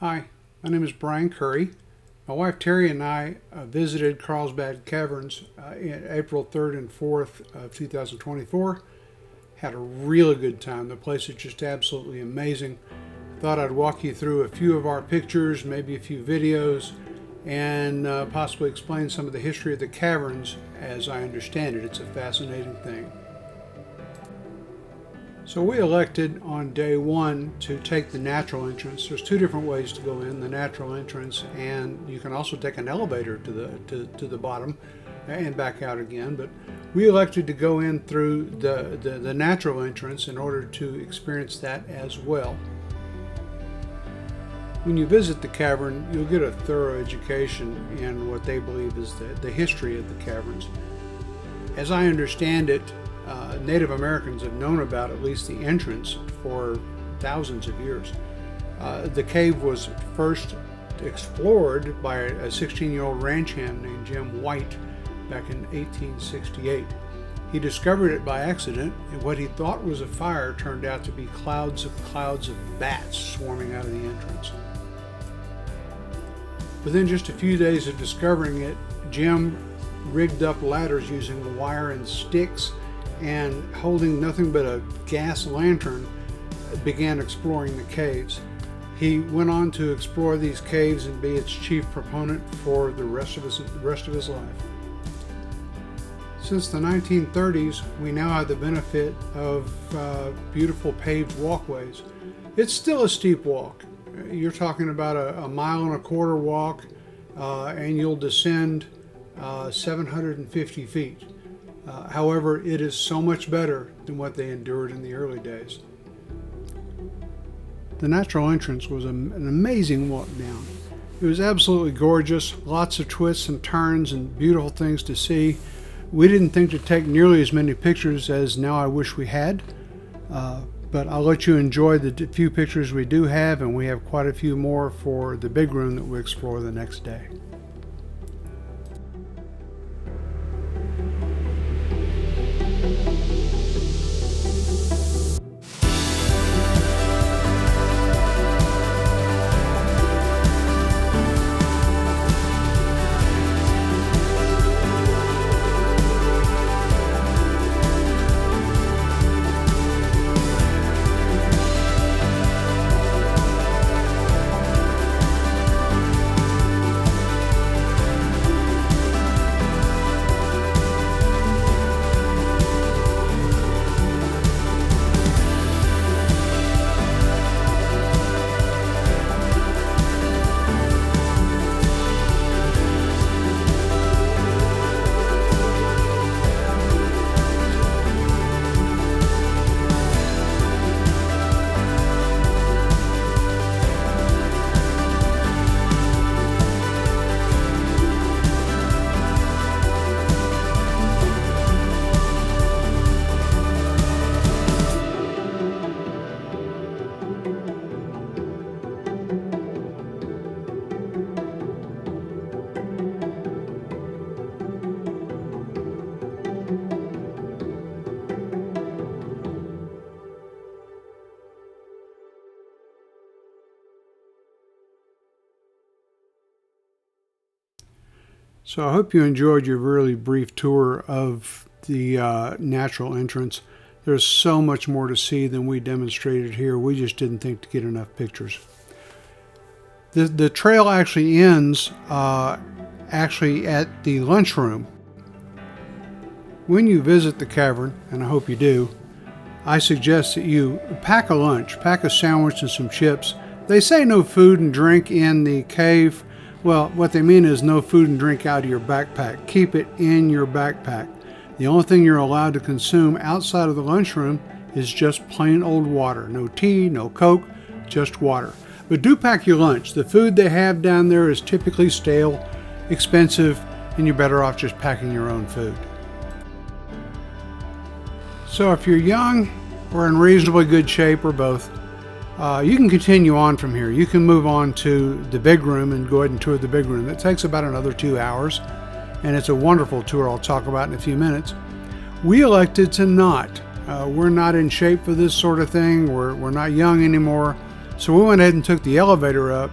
Hi, my name is Brian Curry. My wife Terri and I visited Carlsbad Caverns in April 3rd and 4th of 2024. Had a really good time. The place is just absolutely amazing. Thought I'd walk you through a few of our pictures, maybe a few videos, and possibly explain some of the history of the caverns as I understand it. It's a fascinating thing. So we elected on day one to take the natural entrance. There's two different ways to go in, the natural entrance, and you can also take an elevator to the bottom and back out again. But we elected to go in through the natural entrance in order to experience that as well. When you visit the cavern, you'll get a thorough education in what they believe is the history of the caverns. As I understand it, Native Americans have known about at least the entrance for thousands of years. The cave was first explored by a 16-year-old ranch hand named Jim White back in 1868. He discovered it by accident, and what he thought was a fire turned out to be clouds of bats swarming out of the entrance. Within just a few days of discovering it, Jim rigged up ladders using wire and sticks, and holding nothing but a gas lantern, began exploring the caves. He went on to explore these caves and be its chief proponent for the rest of his life. Since the 1930s, we now have the benefit of beautiful paved walkways. It's still a steep walk. You're talking about a 1.25 mile walk, and you'll descend 750 feet. However, it is so much better than what they endured in the early days. The natural entrance was an amazing walk down. It was absolutely gorgeous, lots of twists and turns and beautiful things to see. We didn't think to take nearly as many pictures as now I wish we had, but I'll let you enjoy the few pictures we do have, and we have quite a few more for the big room that we explore the next day. So I hope you enjoyed your really brief tour of the natural entrance. There's so much more to see than we demonstrated here. We just didn't think to get enough pictures. The trail actually ends at the lunchroom. When you visit the cavern, and I hope you do, I suggest that you pack a lunch, pack a sandwich and some chips. They say no food and drink in the cave. Well, what they mean is no food and drink out of your backpack. Keep it in your backpack. The only thing you're allowed to consume outside of the lunchroom is just plain old water. No tea, no Coke, just water. But do pack your lunch. The food they have down there is typically stale, expensive, and you're better off just packing your own food. So if you're young or in reasonably good shape or both, you can continue on from here. You can move on to the big room and go ahead and tour the big room. It takes about another 2 hours, and it's a wonderful tour I'll talk about in a few minutes. We elected to not. We're not in shape for this sort of thing. We're not young anymore. So we went ahead and took the elevator up,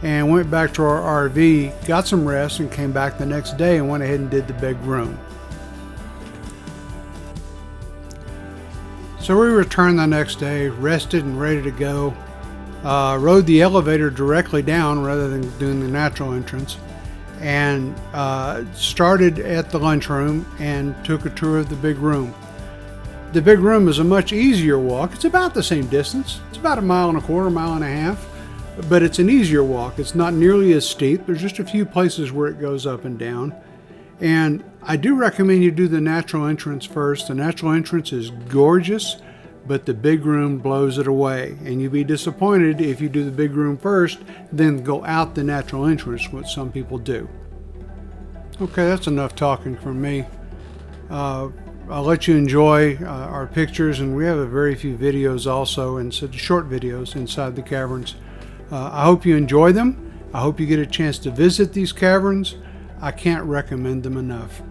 and went back to our RV, got some rest, and came back the next day and went ahead and did the big room. So we returned the next day, rested and ready to go. Rode the elevator directly down rather than doing the natural entrance, and started at the lunchroom and took a tour of the big room. The big room is a much easier walk. It's about the same distance. It's about 1.25 miles, 1.5 miles, but it's an easier walk. It's not nearly as steep. There's just a few places where it goes up and down. And I do recommend you do the natural entrance first. The natural entrance is gorgeous, but the big room blows it away. And you'll be disappointed if you do the big room first, then go out the natural entrance, what some people do. Okay, that's enough talking from me. I'll let you enjoy our pictures, and we have a very few videos also, and so short videos inside the caverns. I hope you enjoy them. I hope you get a chance to visit these caverns. I can't recommend them enough.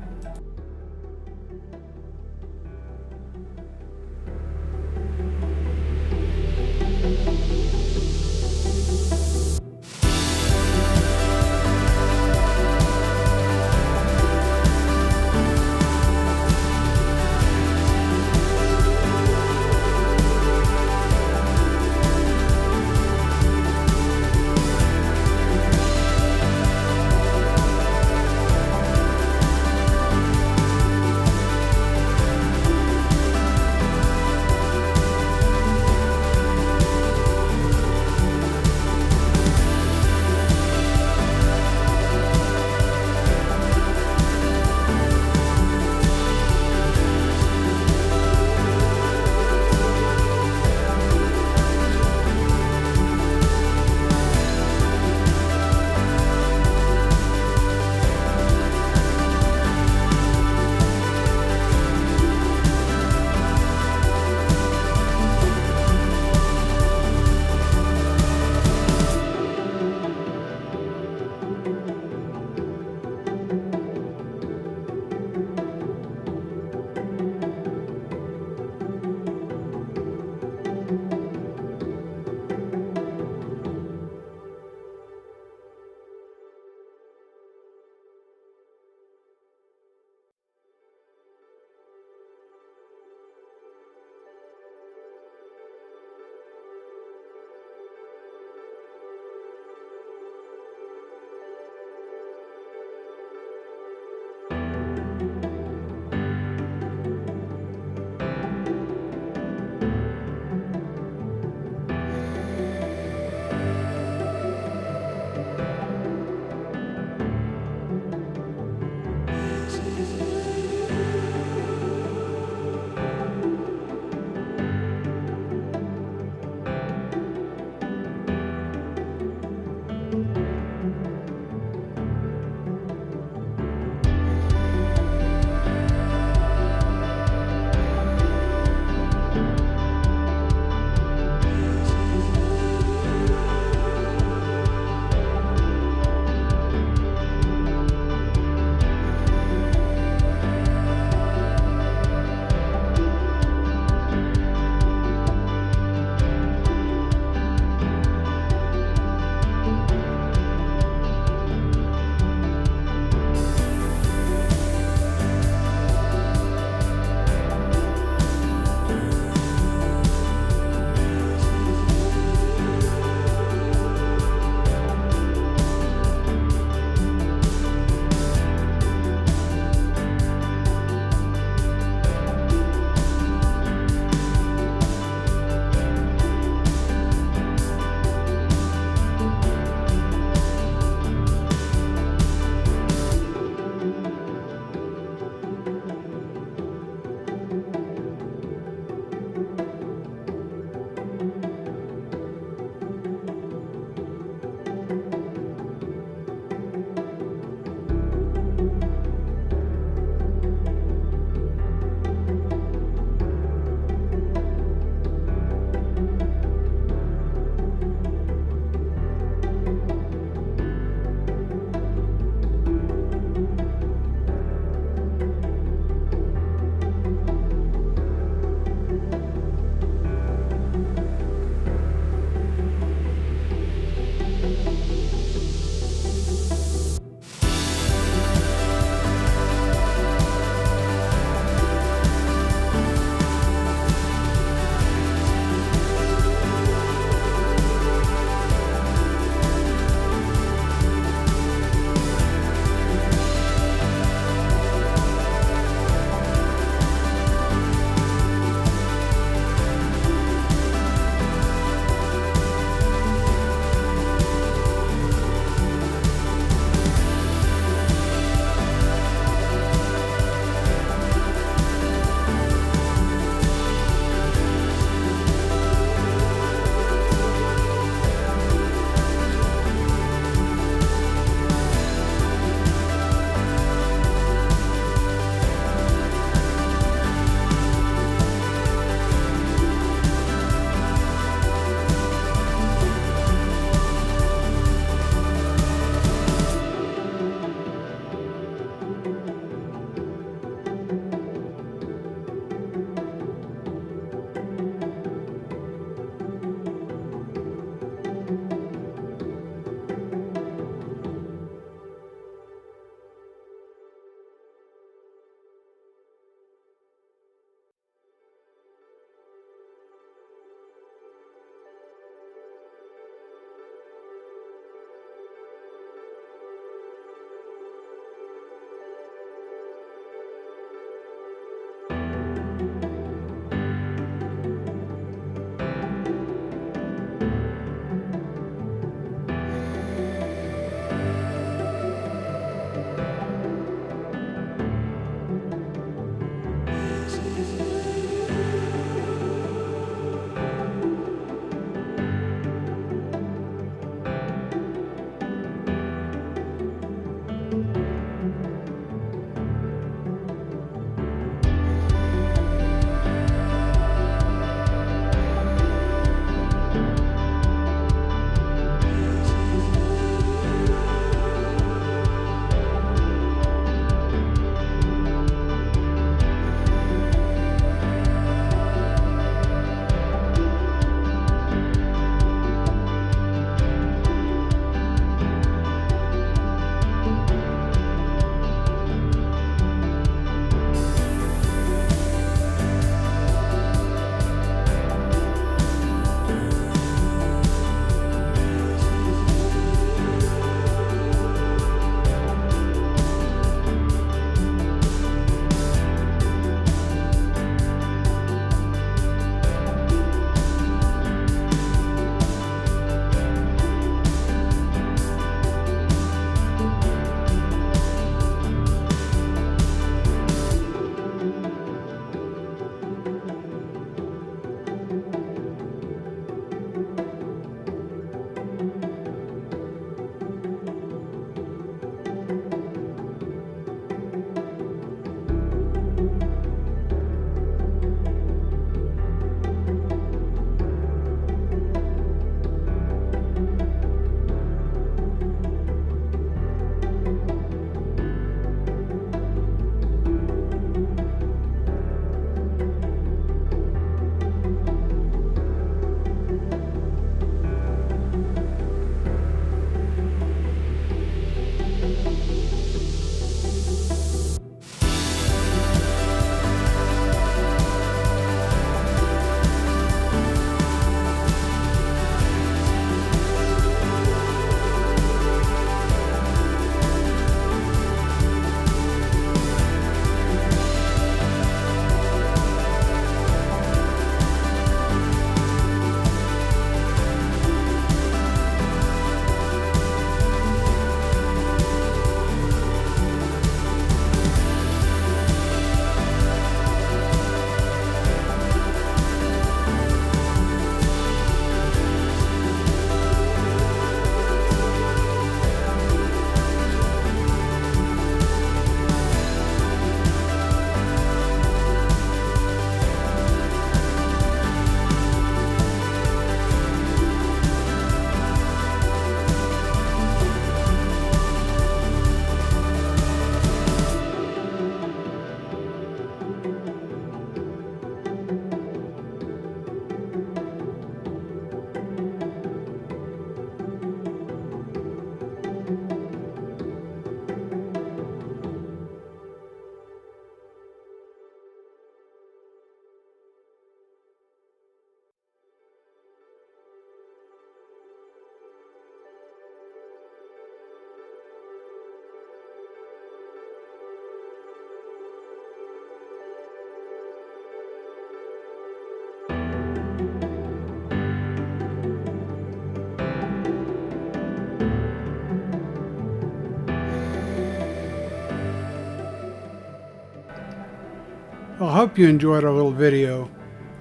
Well, I hope you enjoyed our little video.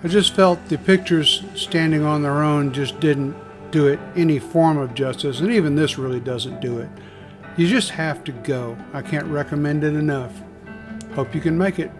I just felt the pictures standing on their own just didn't do it any form of justice, and even this really doesn't do it. You just have to go. I can't recommend it enough. Hope you can make it.